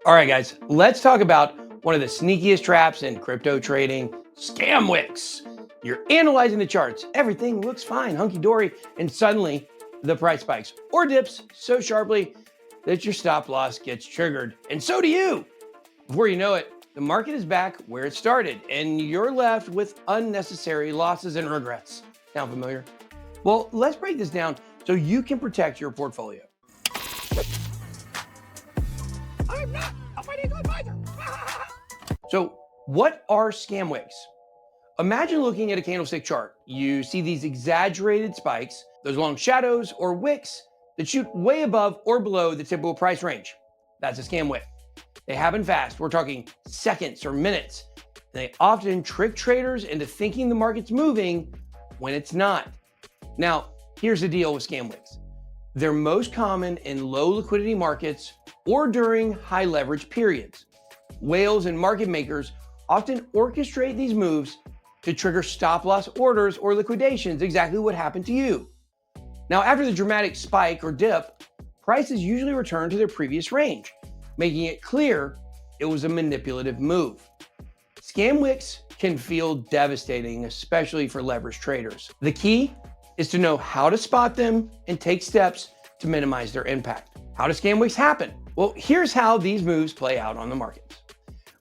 All right, guys, let's talk about one of the sneakiest traps in crypto trading, scam wicks. You're analyzing the charts, everything looks fine, hunky dory, and suddenly the price spikes or dips so sharply that your stop loss gets triggered. And so do you. Before you know it, the market is back where it started, and you're left with unnecessary losses and regrets. Sound familiar? Well, let's break this down so you can protect your portfolio. I'm not a financial advisor. So, what are scam wicks? Imagine looking at a candlestick chart. You see these exaggerated spikes, those long shadows or wicks that shoot way above or below the typical price range. That's a scam wick. They happen fast. We're talking seconds or minutes. And they often trick traders into thinking the market's moving when it's not. Now, here's the deal with scam wicks. They're most common in low liquidity markets or during high leverage periods. Whales and market makers often orchestrate these moves to trigger stop loss orders or liquidations, exactly what happened to you. Now, after the dramatic spike or dip, prices usually return to their previous range, making it clear it was a manipulative move. Scam wicks can feel devastating, especially for leveraged traders. The key is to know how to spot them and take steps to minimize their impact. How do scam wicks happen? Well, here's how these moves play out on the markets.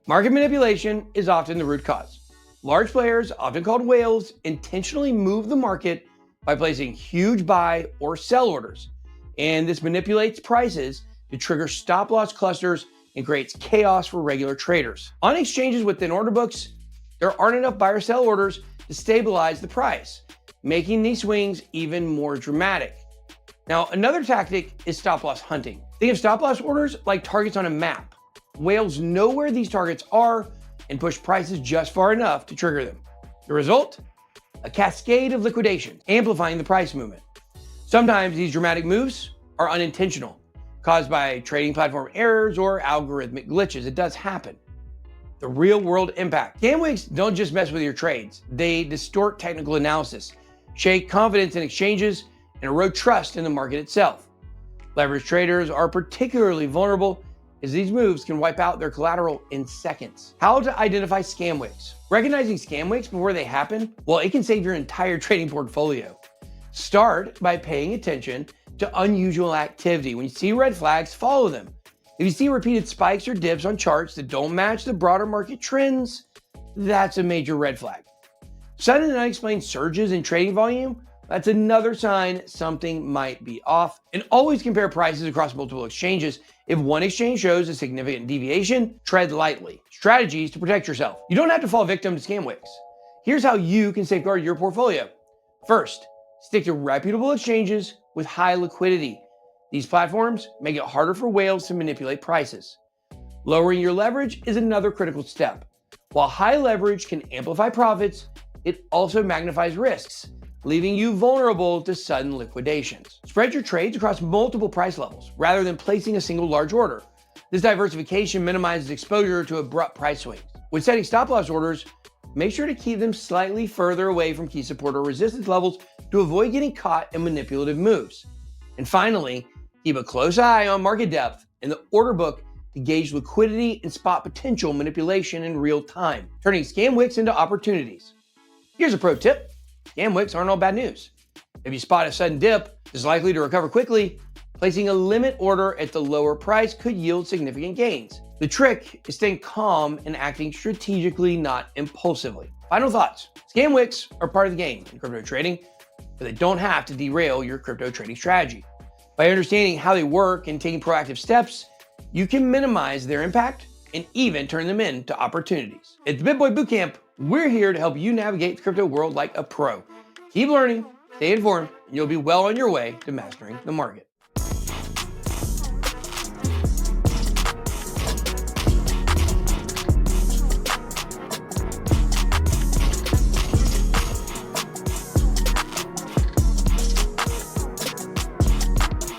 Market manipulation is often the root cause. Large players, often called whales, intentionally move the market by placing huge buy or sell orders. And this manipulates prices to trigger stop loss clusters and creates chaos for regular traders. On exchanges with thin order books, there aren't enough buy or sell orders to stabilize the price, making these swings even more dramatic. Now, another tactic is stop loss hunting. Think of stop loss orders like targets on a map. Whales know where these targets are and push prices just far enough to trigger them. The result? A cascade of liquidations, amplifying the price movement. Sometimes these dramatic moves are unintentional, caused by trading platform errors or algorithmic glitches. It does happen. The real world impact. Scam wicks don't just mess with your trades. They distort technical analysis, shake confidence in exchanges, and erode trust in the market itself. Leveraged traders are particularly vulnerable as these moves can wipe out their collateral in seconds. How to identify scam wicks? Recognizing scam wicks before they happen, well, it can save your entire trading portfolio. Start by paying attention to unusual activity. When you see red flags, follow them. If you see repeated spikes or dips on charts that don't match the broader market trends, that's a major red flag. Sudden and unexplained surges in trading volume, that's another sign something might be off. And always compare prices across multiple exchanges. If one exchange shows a significant deviation, tread lightly. Strategies to protect yourself. You don't have to fall victim to scam wicks. Here's how you can safeguard your portfolio. First, stick to reputable exchanges with high liquidity. These platforms make it harder for whales to manipulate prices. Lowering your leverage is another critical step. While high leverage can amplify profits, it also magnifies risks, leaving you vulnerable to sudden liquidations. Spread your trades across multiple price levels rather than placing a single large order. This diversification minimizes exposure to abrupt price swings. When setting stop loss orders, make sure to keep them slightly further away from key support or resistance levels to avoid getting caught in manipulative moves. And finally, keep a close eye on market depth and the order book to gauge liquidity and spot potential manipulation in real time, turning scam wicks into opportunities. Here's a pro tip. Scam wicks aren't all bad news. If you spot a sudden dip that's likely to recover quickly, placing a limit order at the lower price could yield significant gains. The trick is staying calm and acting strategically, not impulsively. Final thoughts. Scam wicks are part of the game in crypto trading, but they don't have to derail your crypto trading strategy. By understanding how they work and taking proactive steps, you can minimize their impact and even turn them into opportunities. It's Bitboy BootCamp. We're here to help you navigate the crypto world like a pro. Keep learning, stay informed, and you'll be well on your way to mastering the market.